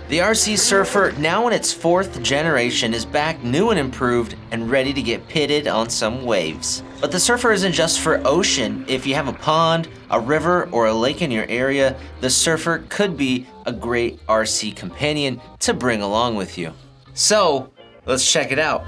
The RC Surfer, now in its 4th generation, is back new and improved and ready to get pitted on some waves. But the Surfer isn't just for ocean. If you have a pond, a river, or a lake in your area, the Surfer could be a great RC companion to bring along with you. So, let's check it out.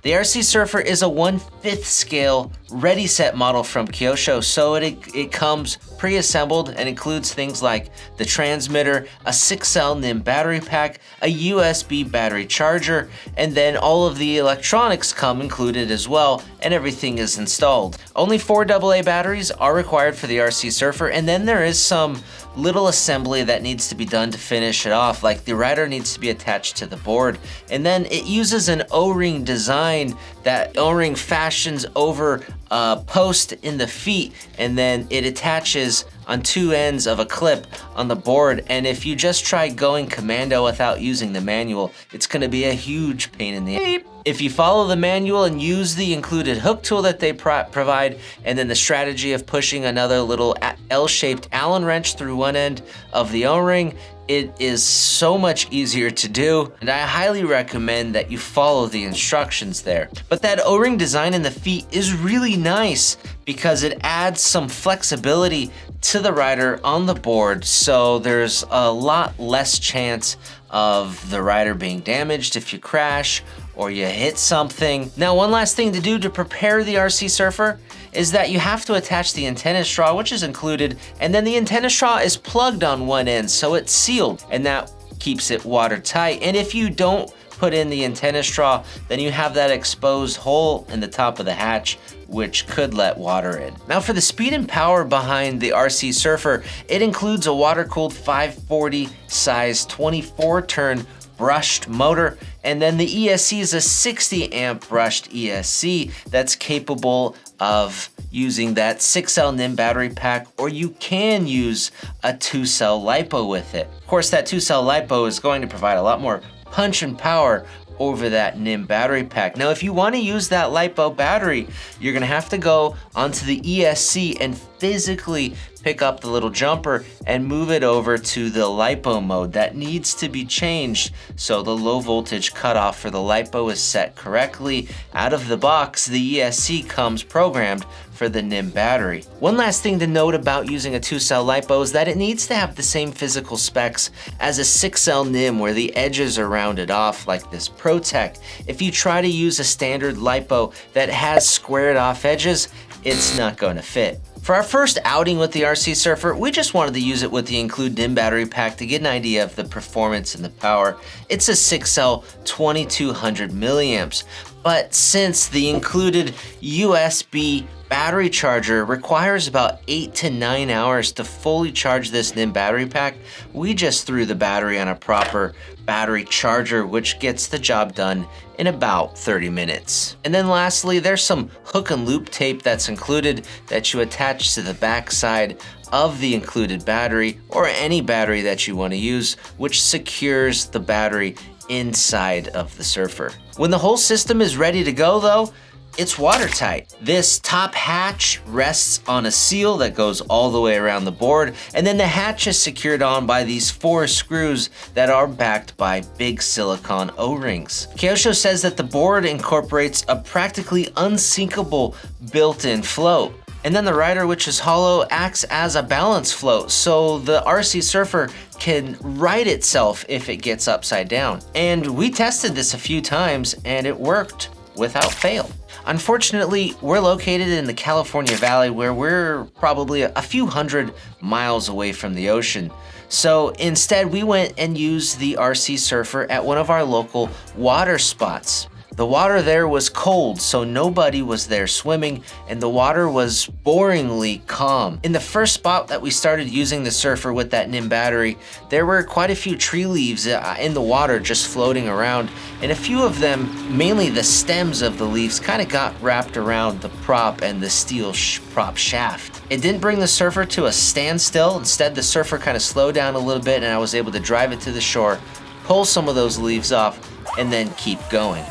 The RC Surfer is a 1/5 scale ready-set model from Kyosho, so it comes pre-assembled and includes things like the transmitter, a 6-cell NIM battery pack, a USB battery charger, and then all of the electronics come included as well, and everything is installed. Only 4 AA batteries are required for the RC Surfer, and then there is some little assembly that needs to be done to finish it off, like the rider needs to be attached to the board, and then it uses an O-ring design. That O-ring fashions over a post in the feet, and then it attaches on 2 ends of a clip on the board, and if you just try going commando without using the manual, it's going to be a huge pain in the ass. If you follow the manual and use the included hook tool that they provide, and then the strategy of pushing another little L-shaped Allen wrench through one end of the O-ring, it is so much easier to do, and I highly recommend that you follow the instructions there. But that O-ring design in the feet is really nice because it adds some flexibility to the rider on the board, so there's a lot less chance of the rider being damaged if you crash or you hit something. Now, one last thing to do to prepare the RC Surfer is that you have to attach the antenna straw, which is included, and then the antenna straw is plugged on one end, so it's sealed, and that keeps it watertight. And if you don't put in the antenna straw, then you have that exposed hole in the top of the hatch, which could let water in. Now, for the speed and power behind the RC Surfer, it includes a water-cooled 540 size 24-turn brushed motor, and then the ESC is a 60 amp brushed ESC that's capable of using that 6-cell NIM battery pack, or you can use a 2-cell LiPo with it. Of course, that 2-cell LiPo is going to provide a lot more punch and power over that NIM battery pack. Now, if you want to use that LiPo battery, you're going to have to go onto the ESC and physically pick up the little jumper and move it over to the LiPo mode. That needs to be changed so the low voltage cutoff for the LiPo is set correctly. Out of the box, the ESC comes programmed for the NIM battery. One last thing to note about using a 2-cell LiPo is that it needs to have the same physical specs as a 6-cell NIM, where the edges are rounded off like this ProTech. If you try to use a standard LiPo that has squared off edges, it's not going to fit. For our first outing with the RC Surfer, we just wanted to use it with the included NIM battery pack to get an idea of the performance and the power. It's a 6-cell 2200 milliamps, but since the included USB battery charger requires about 8 to 9 hours to fully charge this NIM battery pack, we just threw the battery on a proper battery charger, which gets the job done in about 30 minutes. And then lastly, there's some hook and loop tape that's included that you attach to the back side of the included battery, or any battery that you want to use, which secures the battery inside of the Surfer. When the whole system is ready to go though, it's watertight. This top hatch rests on a seal that goes all the way around the board, and then the hatch is secured on by these 4 screws that are backed by big silicone O-rings. Kyosho says that the board incorporates a practically unsinkable built-in float. And then the rider, which is hollow, acts as a balance float, so the RC Surfer can right itself if it gets upside down. And we tested this a few times, and it worked without fail. Unfortunately, we're located in the California Valley, where we're probably a few hundred miles away from the ocean. So instead, we went and used the RC Surfer at one of our local water spots. The water there was cold, so nobody was there swimming, and the water was boringly calm. In the first spot that we started using the Surfer with that NIM battery, there were quite a few tree leaves in the water just floating around, and a few of them, mainly the stems of the leaves, kind of got wrapped around the prop and the steel prop shaft. It didn't bring the Surfer to a standstill. Instead, the Surfer kind of slowed down a little bit, and I was able to drive it to the shore, pull some of those leaves off, and then keep going.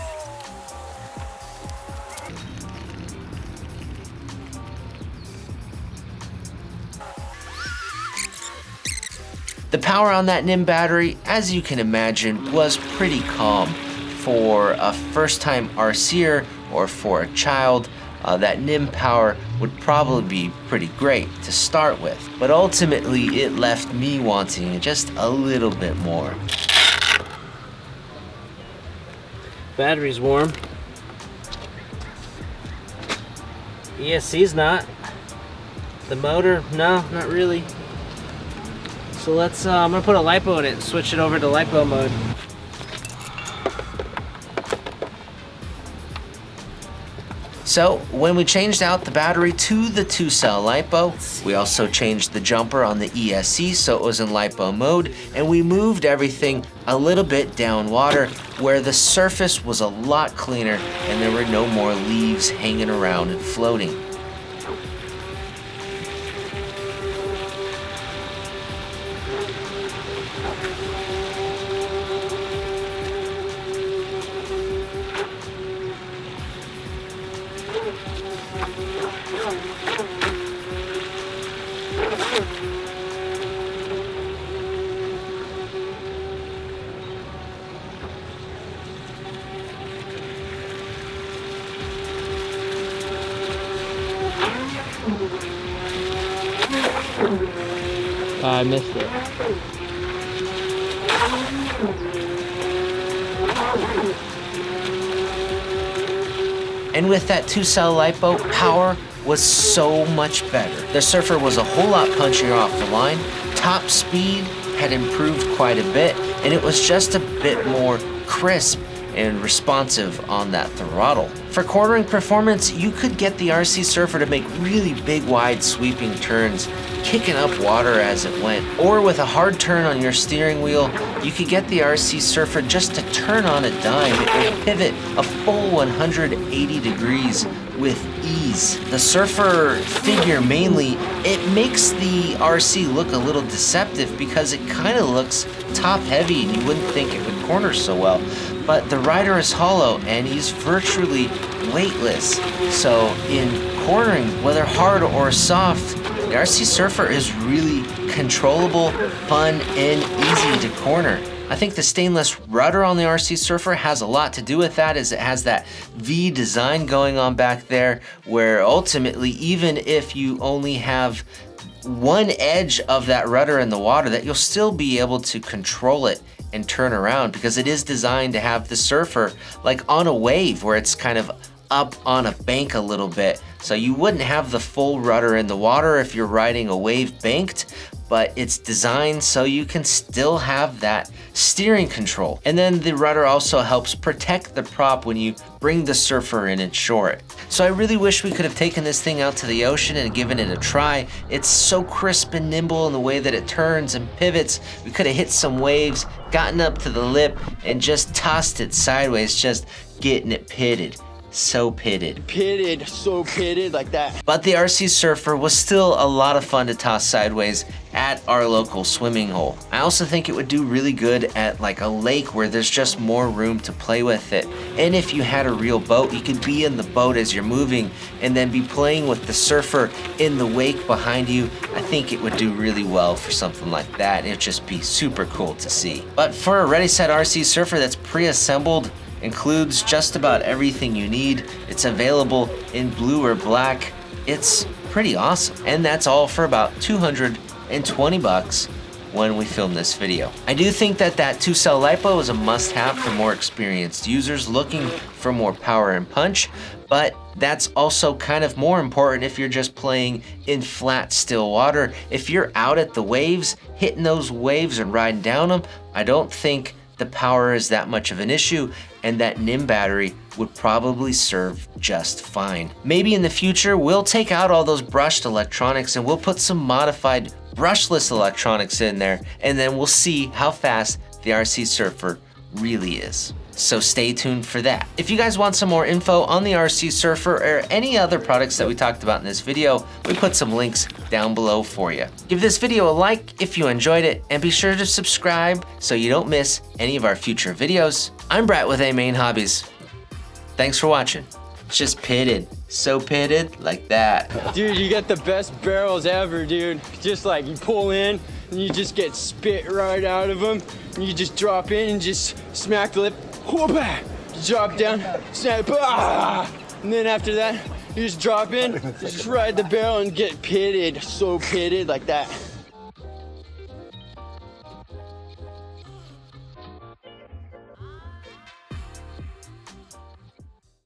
The power on that NIM battery, as you can imagine, was pretty calm. For a first-time RCer or for a child, that NIM power would probably be pretty great to start with. But ultimately, it left me wanting just a little bit more. Battery's warm. ESC's not. The motor, no, not really. So let's, I'm gonna put a LiPo in it and switch it over to LiPo mode. So when we changed out the battery to the 2-cell LiPo, we also changed the jumper on the ESC so it was in LiPo mode, and we moved everything a little bit down water where the surface was a lot cleaner and there were no more leaves hanging around and floating. I missed it. And with that 2-cell LiPo, power was so much better. The Surfer was a whole lot punchier off the line, top speed had improved quite a bit, and it was just a bit more crisp and responsive on that throttle. For quartering performance, you could get the RC Surfer to make really big, wide, sweeping turns, kicking up water as it went. Or with a hard turn on your steering wheel, you could get the RC Surfer just to turn on a dime and pivot a full 180 degrees with ease. The Surfer figure mainly, it makes the RC look a little deceptive because it kind of looks top heavy and you wouldn't think it would corner so well. But the rider is hollow and he's virtually weightless. So in cornering, whether hard or soft, the RC Surfer is really controllable, fun, and easy to corner. I think the stainless rudder on the RC Surfer has a lot to do with that, as it has that V design going on back there, where ultimately, even if you only have one edge of that rudder in the water, that you'll still be able to control it and turn around, because it is designed to have the Surfer like on a wave where it's kind of up on a bank a little bit. So you wouldn't have the full rudder in the water if you're riding a wave banked, but it's designed so you can still have that steering control. And then the rudder also helps protect the prop when you bring the Surfer in and shore it. So I really wish we could have taken this thing out to the ocean and given it a try. It's so crisp and nimble in the way that it turns and pivots. We could have hit some waves, gotten up to the lip, and just tossed it sideways, just getting it pitted. So pitted. Pitted, so pitted like that. But the RC Surfer was still a lot of fun to toss sideways at our local swimming hole. I also think it would do really good at like a lake where there's just more room to play with it. And if you had a real boat, you could be in the boat as you're moving and then be playing with the Surfer in the wake behind you. I think it would do really well for something like that. It'd just be super cool to see. But for a Ready Set RC Surfer that's pre-assembled, includes just about everything you need. It's available in blue or black. It's pretty awesome. And that's all for about 220 bucks when we film this video. I do think that that 2-cell LiPo is a must-have for more experienced users looking for more power and punch, but that's also kind of more important if you're just playing in flat, still water. If you're out at the waves, hitting those waves and riding down them, I don't think the power is that much of an issue, and that NIM battery would probably serve just fine. Maybe in the future, we'll take out all those brushed electronics and we'll put some modified brushless electronics in there, and then we'll see how fast the RC Surfer really is. So stay tuned for that. If you guys want some more info on the RC Surfer or any other products that we talked about in this video, we put some links down below for you. Give this video a like if you enjoyed it, and be sure to subscribe so you don't miss any of our future videos. I'm Brett with AMain Hobbies. Thanks for watching. It's just pitted, so pitted like that. Dude, you got the best barrels ever, dude. Just like you pull in, and you just get spit right out of them. And you just drop in and just smack the lip. Whoop-ah! Drop down, snap, and then after that, you just drop in, just ride the barrel and get pitted, so pitted like that.